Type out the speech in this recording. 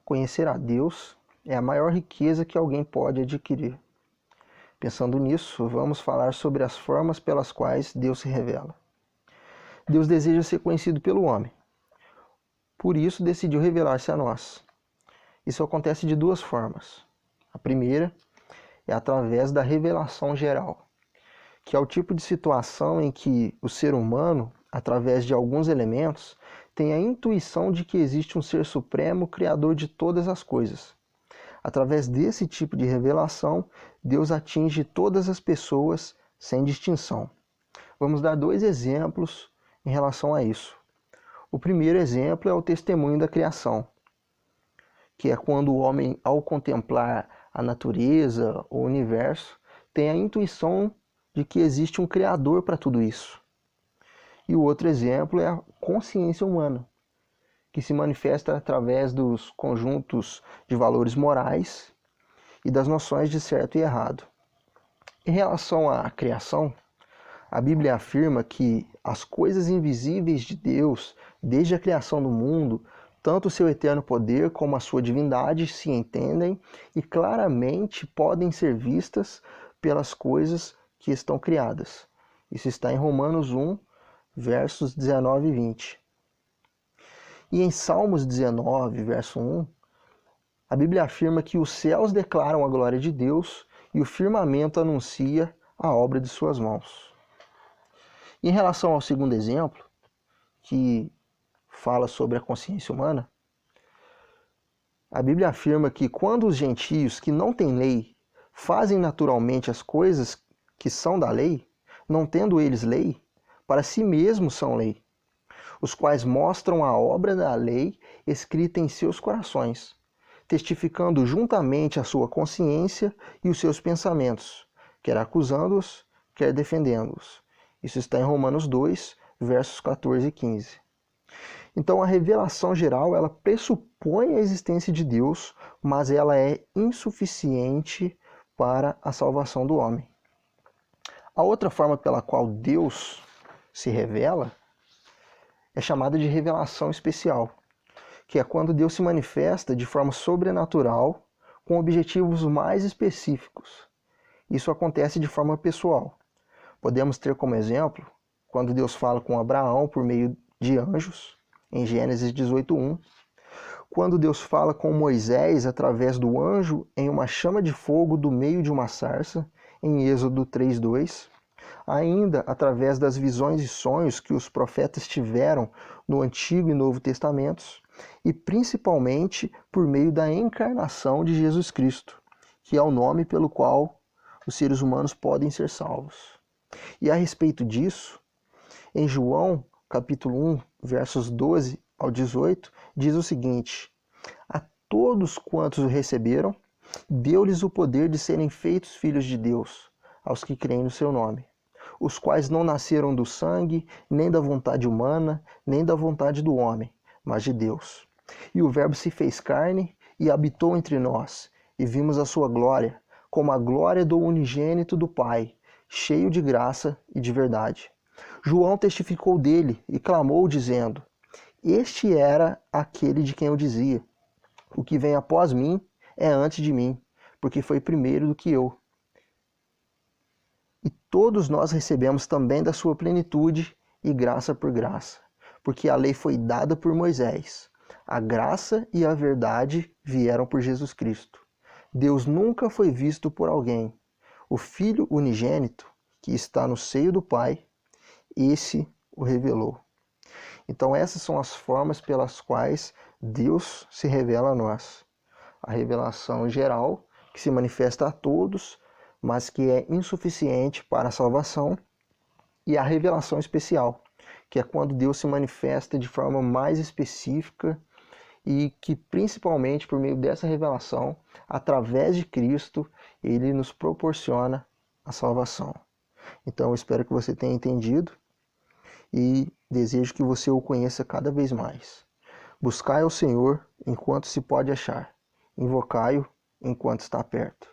conhecer a Deus é a maior riqueza que alguém pode adquirir. Pensando nisso, vamos falar sobre as formas pelas quais Deus se revela. Deus deseja ser conhecido pelo homem. Por isso, decidiu revelar-se a nós. Isso acontece de duas formas. A primeira é através da revelação geral, que é o tipo de situação em que o ser humano, através de alguns elementos, tem a intuição de que existe um ser supremo, criador de todas as coisas. Através desse tipo de revelação, Deus atinge todas as pessoas sem distinção. Vamos dar dois exemplos em relação a isso. O primeiro exemplo é o testemunho da criação, que é quando o homem, ao contemplar a natureza, o universo, tem a intuição de que existe um criador para tudo isso. E o outro exemplo é a consciência humana, que se manifesta através dos conjuntos de valores morais e das noções de certo e errado. Em relação à criação, a Bíblia afirma que as coisas invisíveis de Deus, desde a criação do mundo, tanto o seu eterno poder como a sua divindade se entendem e claramente podem ser vistas pelas coisas que estão criadas. Isso está em Romanos 1, versos 19 e 20. E em Salmos 19, verso 1, a Bíblia afirma que os céus declaram a glória de Deus e o firmamento anuncia a obra de suas mãos. Em relação ao segundo exemplo, que fala sobre a consciência humana, a Bíblia afirma que quando os gentios que não têm lei fazem naturalmente as coisas que são da lei, não tendo eles lei, para si mesmos são lei, os quais mostram a obra da lei escrita em seus corações, testificando juntamente a sua consciência e os seus pensamentos, quer acusando-os, quer defendendo-os. Isso está em Romanos 2, versos 14 e 15. Então a revelação geral, ela pressupõe a existência de Deus, mas ela é insuficiente para a salvação do homem. A outra forma pela qual Deus se revela é chamada de revelação especial, que é quando Deus se manifesta de forma sobrenatural com objetivos mais específicos. Isso acontece de forma pessoal. Podemos ter como exemplo quando Deus fala com Abraão por meio de anjos, em Gênesis 18:1, quando Deus fala com Moisés através do anjo em uma chama de fogo do meio de uma sarça, em Êxodo 3:2, ainda através das visões e sonhos que os profetas tiveram no Antigo e Novo Testamentos, e principalmente por meio da encarnação de Jesus Cristo, que é o nome pelo qual os seres humanos podem ser salvos. E a respeito disso, em João, capítulo 1, versos 12 ao 18, diz o seguinte: a todos quantos o receberam, deu-lhes o poder de serem feitos filhos de Deus, aos que creem no seu nome, os quais não nasceram do sangue, nem da vontade humana, nem da vontade do homem, mas de Deus. E o Verbo se fez carne e habitou entre nós, e vimos a sua glória, como a glória do unigênito do Pai, cheio de graça e de verdade. João testificou dele e clamou, dizendo: este era aquele de quem eu dizia: o que vem após mim é antes de mim, porque foi primeiro do que eu. E todos nós recebemos também da sua plenitude e graça por graça, porque a lei foi dada por Moisés. A graça e a verdade vieram por Jesus Cristo. Deus nunca foi visto por alguém. O Filho unigênito, que está no seio do Pai, esse o revelou. Então essas são as formas pelas quais Deus se revela a nós. A revelação geral, que se manifesta a todos, mas que é insuficiente para a salvação, e a revelação especial, que é quando Deus se manifesta de forma mais específica e que principalmente por meio dessa revelação, através de Cristo, ele nos proporciona a salvação. Então eu espero que você tenha entendido e desejo que você o conheça cada vez mais. Buscai ao Senhor enquanto se pode achar, invocai-o enquanto está perto.